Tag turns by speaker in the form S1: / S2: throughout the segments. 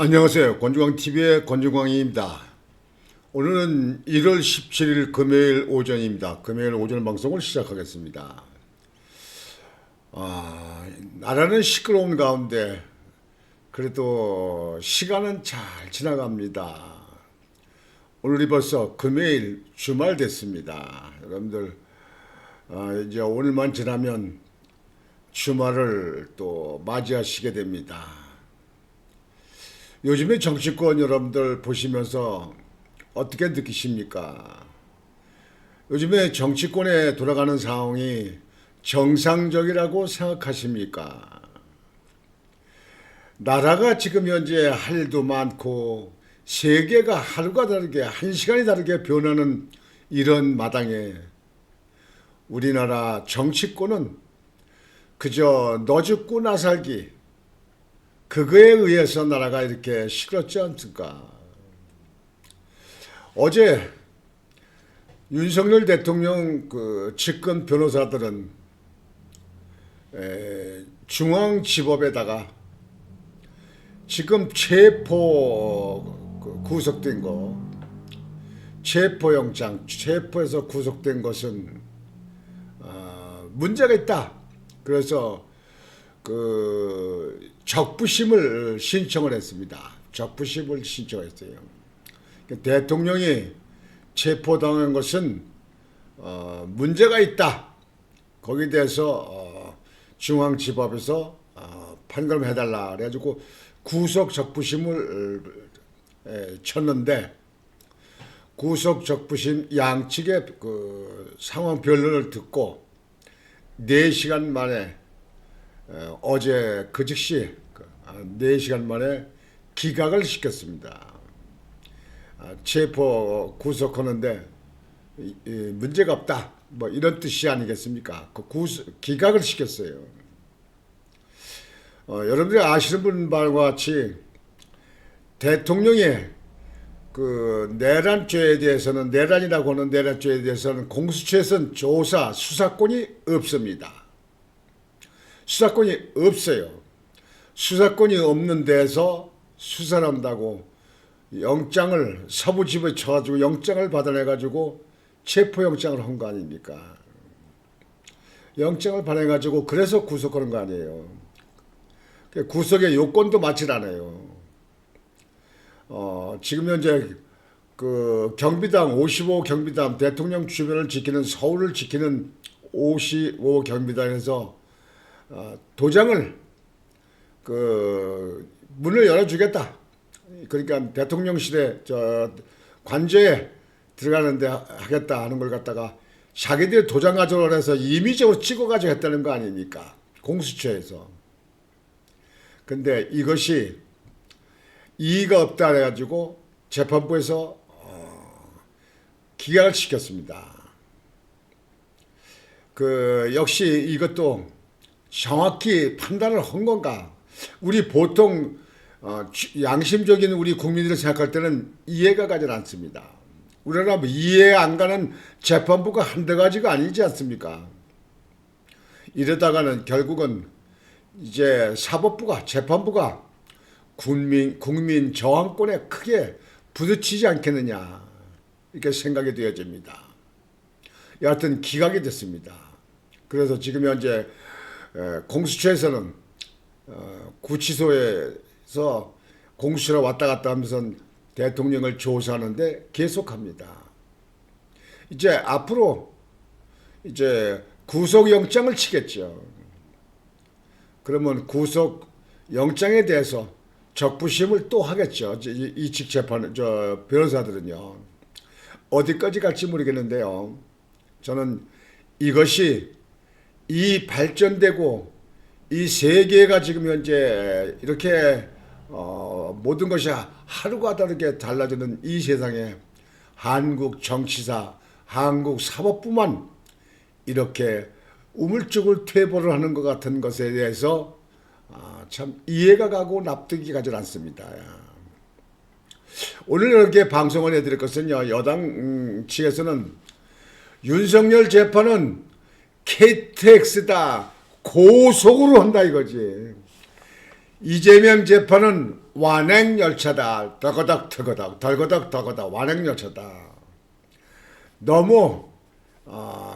S1: 안녕하세요. 권중광TV의 권중광입니다. 오늘은 1월 17일 금요일 오전입니다. 금요일 오전 방송을 시작하겠습니다. 나라는 시끄러운 가운데 그래도 시간은 잘 지나갑니다. 오늘이 벌써 금요일 주말 됐습니다. 여러분들 이제 오늘만 지나면 주말을 또 맞이하시게 됩니다. 요즘에 정치권 여러분들 보시면서 어떻게 느끼십니까? 요즘에 정치권에 돌아가는 상황이 정상적이라고 생각하십니까? 나라가 지금 현재 할 일도 많고 세계가 하루가 다르게 한 시간이 다르게 변하는 이런 마당에 우리나라 정치권은 그저 너 죽고 나 살기 그거에 의해서 나라가 이렇게 시끄럽지 않습니까? 어제 윤석열 대통령 그 측근 변호사들은 중앙지법에다가 지금 구속된 거, 체포영장, 체포해서 구속된 것은 문제가 있다. 그래서 적부심을 신청을 했습니다. 적부심을 신청했어요. 대통령이 체포당한 것은 문제가 있다. 거기에 대해서 중앙지법에서 판결을 해달라 그래가지고 구속 적부심을 쳤는데 구속 적부심 양측의 그 상황 변론을 듣고 4시간 만에 어제 그 즉시 4시간 만에 기각을 시켰습니다. 체포 구속하는데 문제가 없다. 뭐 이런 뜻이 아니겠습니까? 기각을 시켰어요. 여러분들이 아시는 분과 같이 대통령의 그 내란죄에 대해서는 내란이라고 하는 내란죄에 대해서는 공수처에서는 조사 수사권이 없습니다. 수사권이 없어요. 수사권이 없는 데서 수사를 한다고 영장을 서부지법에 쳐가지고 영장을 받아내가지고 체포영장을 한 거 아닙니까? 영장을 받아내가지고 그래서 구속하는 거 아니에요. 구속의 요건도 맞질 않아요. 지금 현재 그 경비당 55 경비당 대통령 주변을 지키는 서울을 지키는 55 경비당에서 도장을 문을 열어주겠다. 그러니까 대통령실에 관저에 들어가는데 하겠다 하는 걸 갖다가 자기들이 도장 가져오라 해서 임의적으로 찍어가지고 했다는 거 아닙니까? 공수처에서. 근데 이것이 이의가 없다 해가지고 재판부에서 기각을 시켰습니다. 역시 이것도 정확히 판단을 한 건가? 우리 보통 양심적인 우리 국민들이 생각할 때는 이해가 가지 않습니다. 우리나라 이해 안 가는 재판부가 한두 가지가 아니지 않습니까? 이러다가는 결국은 이제 사법부가 재판부가 국민 저항권에 크게 부딪히지 않겠느냐 이렇게 생각이 되어집니다. 여하튼 기각이 됐습니다. 그래서 지금 현재 공수처에서는 구치소에서 공수처로 왔다 갔다 하면서 대통령을 조사하는데 계속합니다. 이제 앞으로 이제 구속영장을 치겠죠. 그러면 구속영장에 대해서 적부심을 또 하겠죠. 이측 변호사들은요. 어디까지 갈지 모르겠는데요. 저는 이것이 이 발전되고 이 세계가 지금 현재 이렇게 모든 것이 하루가 다르게 달라지는 이 세상에 한국 정치사, 한국 사법부만 이렇게 우물쭈물 퇴보를 하는 것 같은 것에 대해서 참 이해가 가고 납득이 가지 않습니다. 오늘 이렇게 방송을 해드릴 것은요. 여당 측에서는 윤석열 재판은 KTX다 고속으로 한다 이거지. 이재명 재판은 완행열차다. 더거덕 더거덕 덜거덕 더거덕 완행열차다. 너무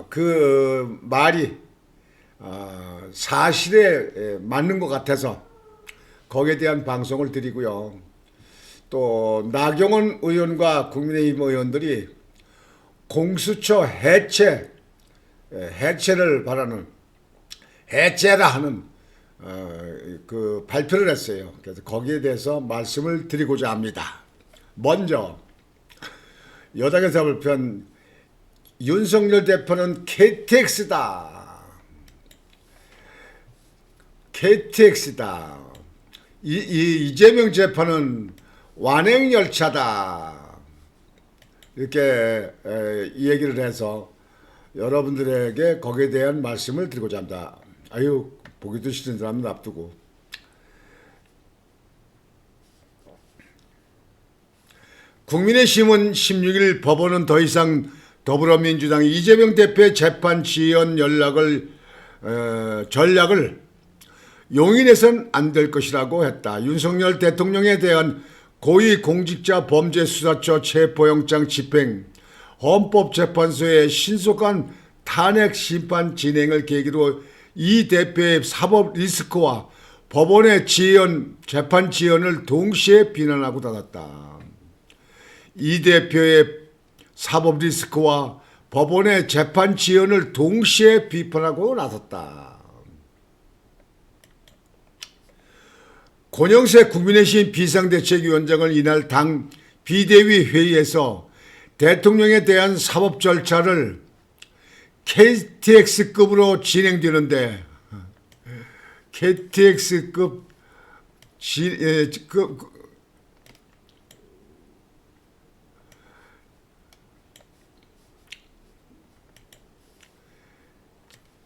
S1: 그 말이 사실에 맞는 것 같아서 거기에 대한 방송을 드리고요. 또 나경원 의원과 국민의힘 의원들이 공수처 해체를 바라는 해체라 하는 그 발표를 했어요. 그래서 거기에 대해서 말씀을 드리고자 합니다. 먼저 여당에서 발표한 윤석열 대표는 KTX다. KTX다. 이재명 재판은 완행열차다. 이렇게 이 얘기를 해서 여러분들에게 거기에 대한 말씀을 드리고자 합니다. 아유, 보기도 싫은 사람은 놔두고. 국민의힘은 16일 법원은 더 이상 더불어민주당 이재명 대표의 재판 지연 전략을 용인해서는 안 될 것이라고 했다. 윤석열 대통령에 대한 고위공직자범죄수사처 체포영장 집행, 헌법재판소의 신속한 탄핵 심판 진행을 계기로 이 대표의 사법 리스크와 법원의 재판 지연을 동시에 비난하고 닫았다. 이 대표의 사법 리스크와 법원의 재판 지연을 동시에 비판하고 나섰다. 권영세 국민의힘 비상대책위원장은 이날 당 비대위 회의에서 대통령에 대한 사법 절차를 KTX급으로 진행되는데 KTX급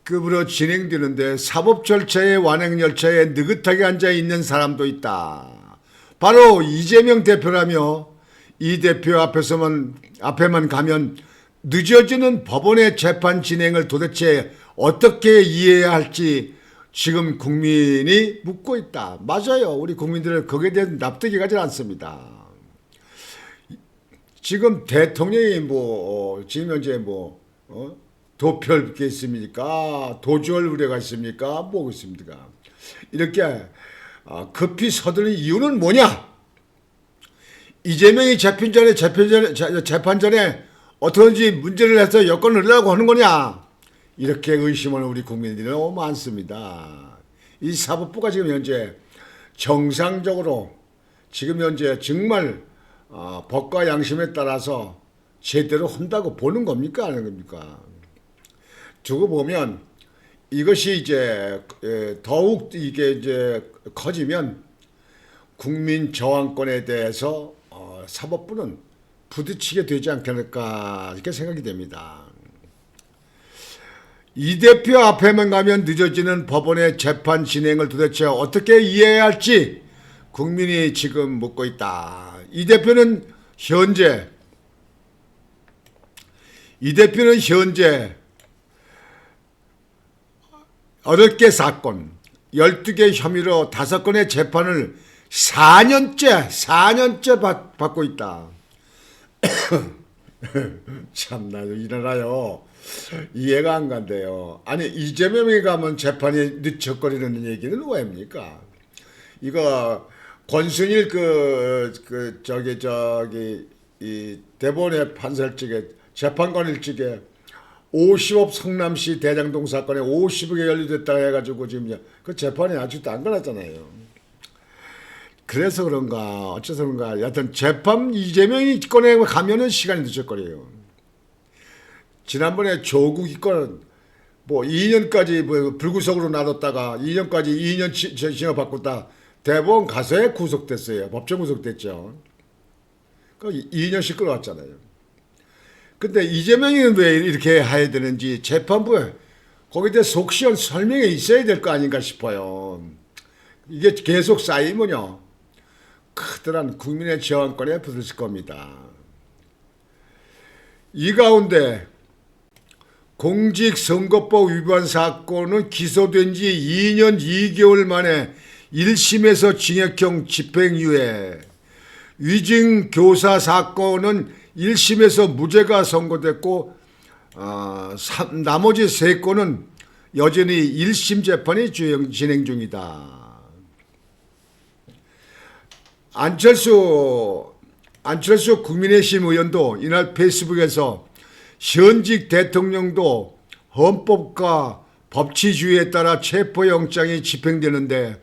S1: 급으로 진행되는데 사법 절차의 완행열차에 느긋하게 앉아있는 사람도 있다. 바로 이재명 대표라며 이 대표 앞에만 가면 늦어지는 법원의 재판 진행을 도대체 어떻게 이해해야 할지 지금 국민이 묻고 있다. 맞아요. 우리 국민들은 거기에 대한 납득이 가지 않습니다. 지금 대통령이 지금 현재 도표할 게 있습니까? 도주할 우려가 있습니까? 뭐가 있습니까? 이렇게 급히 서두른 이유는 뭐냐? 이재명이 재판 전에 어떻게든지 문제를 해서 여권을 내려고 하는 거냐? 이렇게 의심하는 우리 국민들이 너무 많습니다. 이 사법부가 지금 현재 정상적으로 지금 현재 정말 법과 양심에 따라서 제대로 한다고 보는 겁니까? 아닌 겁니까? 두고 보면 이것이 이제 더욱 이게 이제 커지면 국민 저항권에 대해서 사법부는 부딪히게 되지 않겠을까 이렇게 생각이 됩니다. 이 대표 앞에만 가면 늦어지는 법원의 재판 진행을 도대체 어떻게 이해해야 할지 국민이 지금 묻고 있다. 이 대표는 현재 8개 사건, 12개 혐의로 5건의 재판을 4년째 받고 있다. 참나 일어나요. 이해가 안 간대요. 아니 이재명이 가면 재판이 늦적거리는 얘기는 왜입니까? 이거 권순일 이 대법원의 판사를 찍에 재판관을 찍에 50억 성남시 대장동 사건에 50억에 연루됐다고 해가지고 지금 그 재판이 아직도 안 끝났잖아요. 그래서 그런가 어째서 그런가 여하튼 재판 이재명이 건에 가면은 시간이 늦적거려요. 지난번에 조국 이건은 2년까지 불구속으로 놔뒀다가 2년 징역 받고다 대법원 가서야 구속됐어요. 법정 구속됐죠. 그 2년씩 끌어왔잖아요. 근데 이재명이 왜 이렇게 해야 되는지 재판부에 거기에 대해 속 시원 설명이 있어야 될 거 아닌가 싶어요. 이게 계속 쌓이면요 커다란 국민의 저항권에 부딪힐 겁니다. 이 가운데 공직선거법 위반 사건은 기소된 지 2년 2개월 만에 1심에서 징역형 집행유예, 위증교사 사건은 1심에서 무죄가 선고됐고 나머지 3건은 여전히 1심 재판이 진행 중이다. 안철수 국민의힘 의원도 이날 페이스북에서 현직 대통령도 헌법과 법치주의에 따라 체포영장이 집행되는데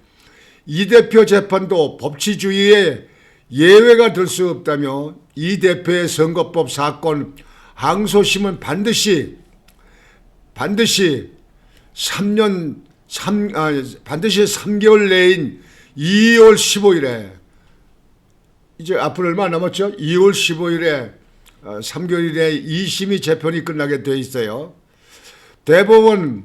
S1: 이 대표 재판도 법치주의에 예외가 될 수 없다며 이 대표의 선거법 사건 항소심은 반드시 3개월 내인 2월 15일에 이제 앞으로 얼마 안 남았죠? 2월 15일에 3개월에 2심이 재판이 끝나게 돼 있어요. 대법원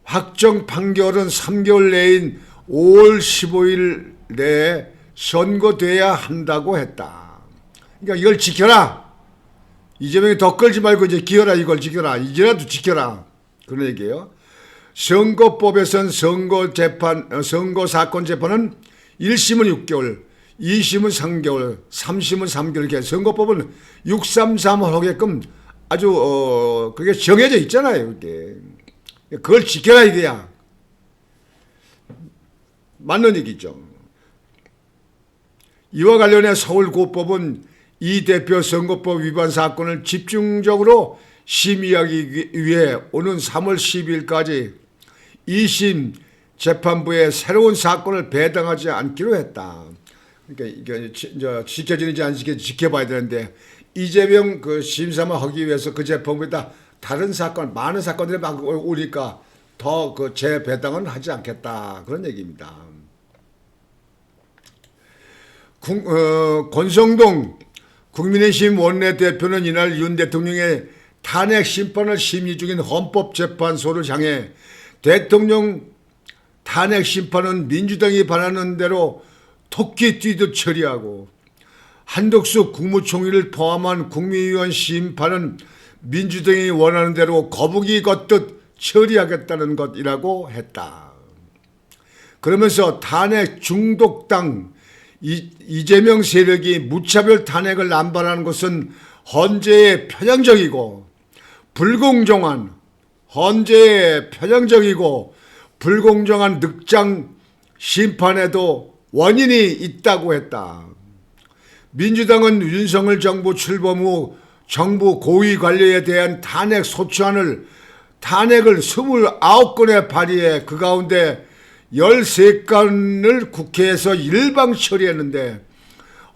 S1: 확정 판결은 3개월 내인 5월 15일 내에 선고돼야 한다고 했다. 그러니까 이걸 지켜라. 이재명이 더 끌지 말고 이제 기어라, 이걸 지켜라. 이제라도 지켜라. 그런 얘기예요. 선거법에선 선거사건 재판은 1심은 6개월, 2심은 3개월, 3심은 3개월 이렇게 선거법은 633 하게끔 아주 그게 정해져 있잖아요. 그게. 그걸 지켜라 이거야. 맞는 얘기죠. 이와 관련해 서울고법은 이 대표 선거법 위반 사건을 집중적으로 심의하기 위해 오는 3월 12일까지 2심 재판부에 새로운 사건을 배당하지 않기로 했다. 그러니까 이게 지켜지는지 안 지켜지는지 지켜봐야 되는데 이재명 그 심사만 하기 위해서 그 재판부에다 다른 사건, 많은 사건들이 막 오니까 더 그 재배당은 하지 않겠다. 그런 얘기입니다. 권성동 국민의힘 원내대표는 이날 윤 대통령의 탄핵 심판을 심의 중인 헌법재판소를 향해 대통령 탄핵 심판은 민주당이 바라는 대로 토끼 뛰듯 처리하고 한덕수 국무총리를 포함한 국민의원 심판은 민주당이 원하는 대로 거북이 걷듯 처리하겠다는 것이라고 했다. 그러면서 탄핵 중독당 이재명 세력이 무차별 탄핵을 남발하는 것은 헌재에 편향적이고 불공정한 늑장 심판에도 원인이 있다고 했다. 민주당은 윤석열 정부 출범 후 정부 고위 관료에 대한 탄핵 소추안을 탄핵을 29건에 발의해 그 가운데 13건을 국회에서 일방 처리했는데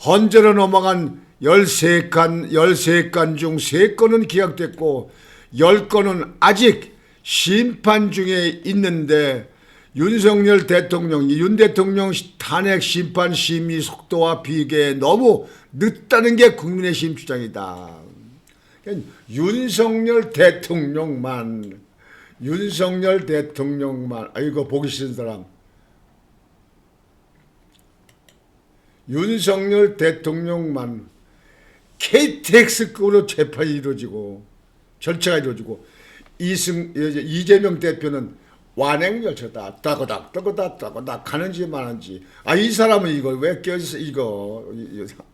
S1: 헌재로 넘어간 13건 중 3건은 기각됐고 10건은 아직 심판 중에 있는데 윤 대통령 탄핵 심판 심의 속도와 비교해 너무 늦다는 게 국민의힘 주장이다. 윤석열 대통령만 아이고 보기 싫은 사람 윤석열 대통령만 KTX급으로 재판이 이루어지고 절차가 이루어지고 이재명 대표는 완행 절차다. 따거닥 가는지 마는지. 이 사람은 이걸 왜 껴있어 이거.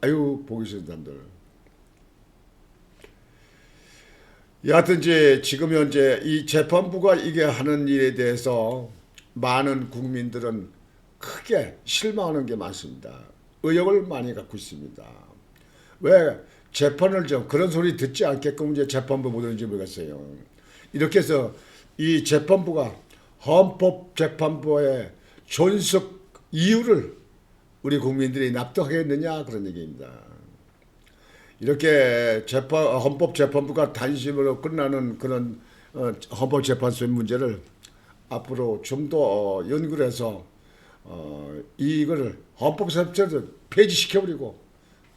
S1: 아유 보기 싫은 사람들. 여하튼 이제 지금 현재 이 재판부가 이게 하는 일에 대해서 많은 국민들은 크게 실망하는 게 많습니다. 의혹을 많이 갖고 있습니다. 왜 재판을 좀 그런 소리 듣지 않게끔 이제 재판부 못 오는지 모르겠어요. 이렇게 해서 이 재판부가 헌법재판부의 존속 이유를 우리 국민들이 납득하겠느냐 그런 얘기입니다. 이렇게 헌법재판부가 단심으로 끝나는 그런 헌법재판소의 문제를 앞으로 좀 더 연구를 해서 이거를 헌법재판소를 폐지시켜버리고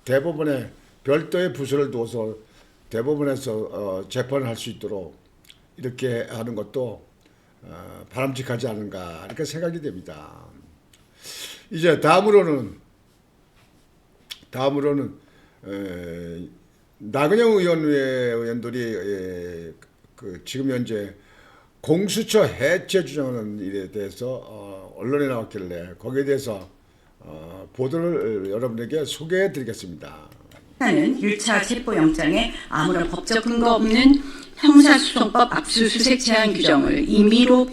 S1: 대법원에 별도의 부서를 둬서 대법원에서 재판을 할 수 있도록 이렇게 하는 것도 바람직하지 않은가 이렇게 생각이 됩니다. 이제 다음으로는 나경원 의원들이 지금 현재 공수처 해체 주장하는 일에 대해서 언론에 나왔길래 거기에 대해서 보도를 여러분에게 소개해 드리겠습니다.
S2: 하는 1차 체포영장에 아무런 법적 근거 없는 형사소송법 압수수색 제한 규정을 임의로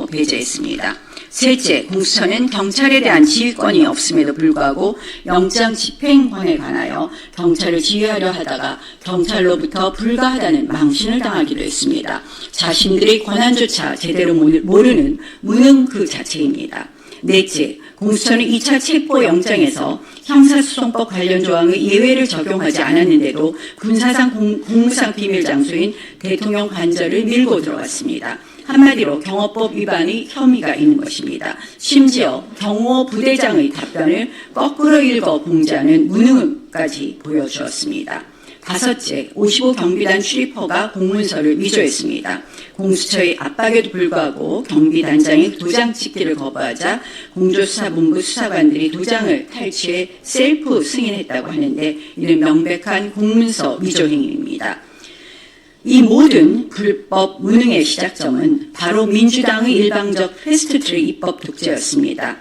S2: 배제했습니다. 셋째, 공수처는 경찰에 대한 지휘권이 없음에도 불구하고 영장 집행권에 관하여 경찰을 지휘하려 하다가 경찰로부터 불가하다는 망신을 당하기도 했습니다. 자신들의 권한조차 제대로 모르는 무능 그 자체입니다. 넷째, 공수처는 2차 체포영장에서 형사소송법 관련 조항의 예외를 적용하지 않았는데도 군사상 공무상 비밀 장소인 대통령 관저를 밀고 들어갔습니다. 한마디로 경호법 위반의 혐의가 있는 것입니다. 심지어 경호 부대장의 답변을 거꾸로 읽어 공지하는 무능까지 보여주었습니다. 다섯째, 55 경비단 출입허가 공문서를 위조했습니다. 공수처의 압박에도 불구하고 경비단장이 도장 찍기를 거부하자 공조수사본부 수사관들이 도장을 탈취해 셀프 승인했다고 하는데 이는 명백한 공문서 위조 행위입니다. 이 모든 불법 무능의 시작점은 바로 민주당의 일방적 패스트트랙 입법 독재였습니다.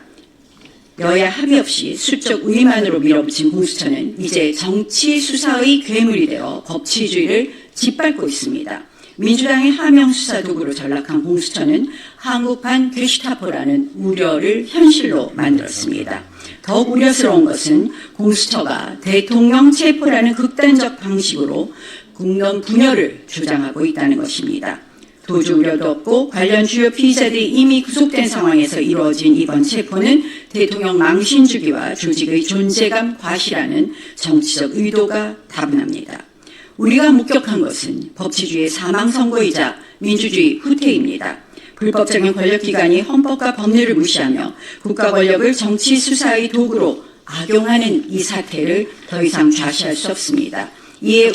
S2: 여야 합의 없이 수적 의만으로 밀어붙인 공수처는 이제 정치 수사의 괴물이 되어 법치주의를 짓밟고 있습니다. 민주당의 하명 수사 도구로 전락한 공수처는 한국판 게슈타포라는 우려를 현실로 만들었습니다. 더욱 우려스러운 것은 공수처가 대통령 체포라는 극단적 방식으로 국론 분열을 주장하고 있다는 것입니다. 도주 우려도 없고 관련 주요 피의자들이 이미 구속된 상황에서 이루어진 이번 체포는 대통령 망신 주기와 조직의 존재감 과시라는 정치적 의도가 다분합니다. 우리가 목격한 것은 법치주의의 사망선고이자 민주주의 후퇴입니다. 불법적인 권력기관이 헌법과 법률을 무시하며 국가 권력을 정치 수사의 도구로 악용하는 이 사태를 더 이상 좌시할 수 없습니다. 이에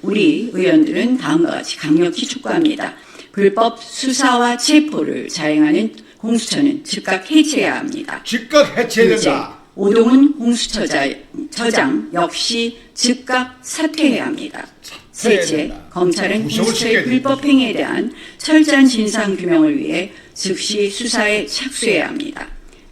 S2: 우리 의원들은 다음과 같이 강력히 촉구합니다. 불법 수사와 체포를 자행하는 공수처는 즉각 해체해야 합니다.
S1: 즉각 해체해야 된다.
S2: 오동훈 공수처장 역시 즉각 사퇴해야 합니다. 셋째, 검찰은 공수처의 불법 행위에 대한 철저한 진상 규명을 위해 즉시 수사에 착수해야 합니다.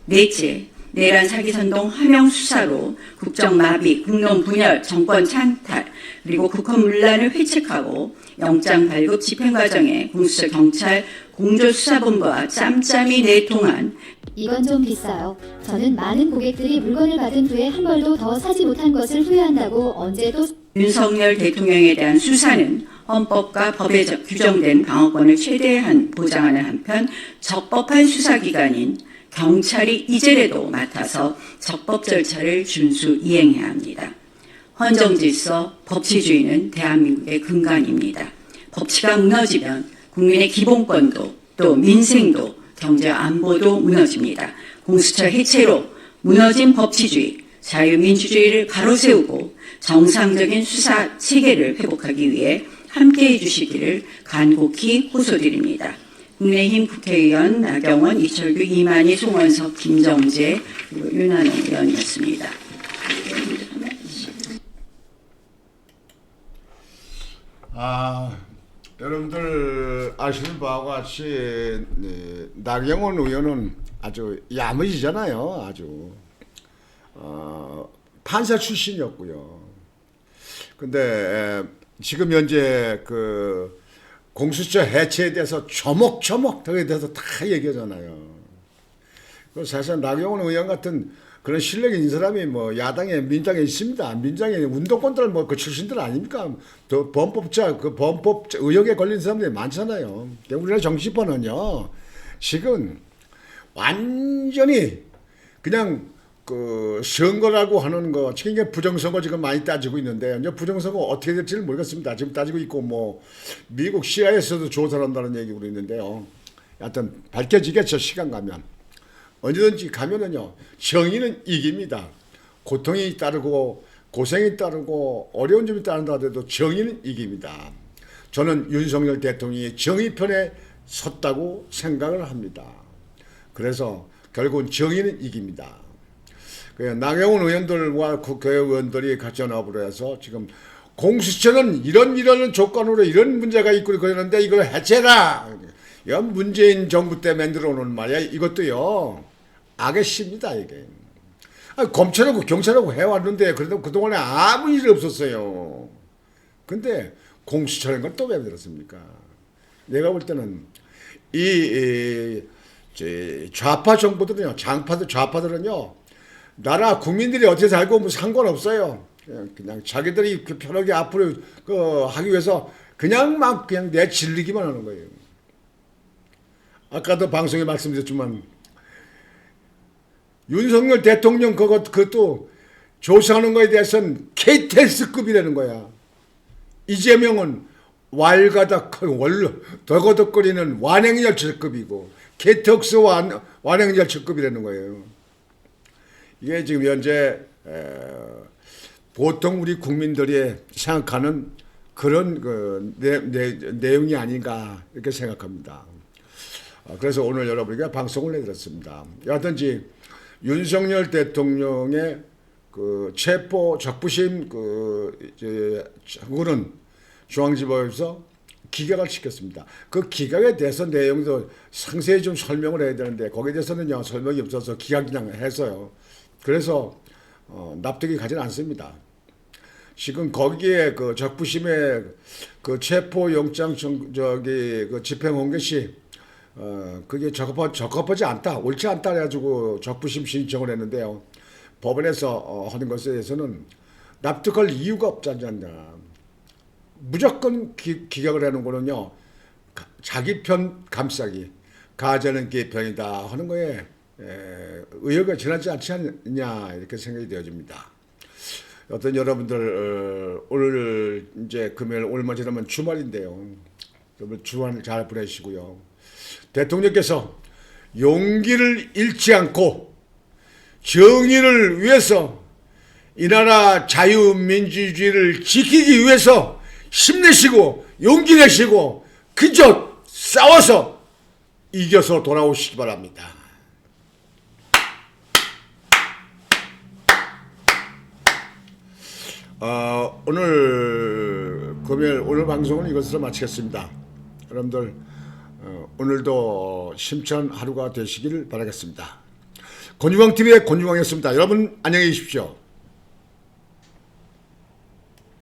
S2: 넷째, 내란 사기 선동 하명 수사로 국정 마비, 국론 분열, 정권 찬탈, 그리고 국헌 문란을 회책하고 영장 발급 집행 과정에 공수처 경찰 공조수사본부와 짬짬이 내통한
S3: 이건 좀 비싸요. 저는 많은 고객들이 물건을 받은 후에 한 벌도 더 사지 못한 것을 후회한다고 언제 또
S2: 윤석열 대통령에 대한 수사는 헌법과 법에 규정된 방어권을 최대한 보장하는 한편 적법한 수사기관인 경찰이 이제라도 맡아서 적법 절차를 준수 이행해야 합니다. 헌정질서, 법치주의는 대한민국의 근간입니다. 법치가 무너지면 국민의 기본권도 또 민생도 경제와 안보도 무너집니다. 공수처 해체로 무너진 법치주의, 자유민주주의를 바로세우고 정상적인 수사 체계를 회복하기 위해 함께해 주시기를 간곡히 호소드립니다. 국민의힘 국회의원 나경원, 이철규, 이만희, 송원석, 김정재, 그리고 윤한홍 의원이었습니다.
S1: 여러분들 아시는 바와 같이 나경원 의원은 아주 야무지잖아요. 아주 판사 출신이었고요. 근데 지금 현재 그 공수처 해체에 대해서 조목조목에 대해서 다 얘기하잖아요. 사실 나경원 의원 같은 그런 실력 있는 사람이 뭐 야당에 민주당에 있습니다. 민주당에 운동권들 뭐 그 출신들 아닙니까? 또 범법자 그 범법 의혹에 걸린 사람들이 많잖아요. 우리나라 정치권은요 지금 완전히 그냥 그 선거라고 하는 거 지금 부정선거 지금 많이 따지고 있는데 이제 부정선거 어떻게 될지는 모르겠습니다. 지금 따지고 있고 뭐 미국 CIA에서도 조사를 한다는 얘기고 있는데요. 하여튼 밝혀지겠죠. 시간 가면. 언제든지 가면은요 정의는 이깁니다. 고통이 따르고 고생이 따르고 어려운 점이 따른다 하더라도 정의는 이깁니다. 저는 윤석열 대통령이 정의 편에 섰다고 생각을 합니다. 그래서 결국은 정의는 이깁니다. 나경원 의원들과 국회의원들이 같이 연합을 해서 지금 공수처는 이런 조건으로 이런 문제가 있고 그러는데 이걸 해체라. 이건 문재인 정부 때 만들어 놓은 말이야. 이것도요 악의 씨입니다 이게. 검찰하고 경찰하고 해왔는데 그래도 그동안에 아무 일이 없었어요. 근데 공수처라는 걸 또 왜 만들었습니까? 내가 볼 때는 좌파 정부들은요, 좌파들은요, 나라 국민들이 어떻게 살고 뭐 상관없어요. 그냥 자기들이 편하게 앞으로 하기 위해서 그냥 막 그냥 내질리기만 하는 거예요. 아까도 방송에 말씀드렸지만 윤석열 대통령 그것도 조사하는 거에 대해서는 KTX급이라는 거야. 이재명은 덜거덕거리는 완행열차급이고 KTX 완행열차급이라는 거예요. 이게 지금 현재 보통 우리 국민들이 생각하는 그런 내용이 아닌가 이렇게 생각합니다. 그래서 오늘 여러분에게 방송을 내드렸습니다. 여하튼지 윤석열 대통령의 그 체포 적부심 그는 중앙지법에서 기각을 시켰습니다. 그 기각에 대해서 내용도 상세히 좀 설명을 해야 되는데 거기에 대해서는요 설명이 없어서 기각 그냥 해서요. 그래서 납득이 가진 않습니다. 지금 거기에 그 적부심의 그 체포 영장 그 집행 홍계시 그게 적합하지 않다, 옳지 않다 해가지고 적부심 신청을 했는데요. 법원에서 하는 것에 대해서는 납득할 이유가 없지 않냐. 무조건 기각을 하는 거는요. 자기 편 감싸기, 가자는 게 편이다 하는 거에 의욕이 지나지 않지 않냐 이렇게 생각이 되어집니다. 어떤 여러분들 오늘 이제 금요일 오늘만 지나면 주말인데요. 여러분 주말 잘 보내시고요. 대통령께서 용기를 잃지 않고 정의를 위해서 이 나라 자유민주주의를 지키기 위해서 힘내시고 용기 내시고 그저 싸워서 이겨서 돌아오시기 바랍니다. 오늘 금요일 오늘 방송은 이것으로 마치겠습니다. 여러분들 오늘도 심찬 하루가 되시길 바라겠습니다. 권유광TV의 권유광이었습니다. 여러분 안녕히 계십시오.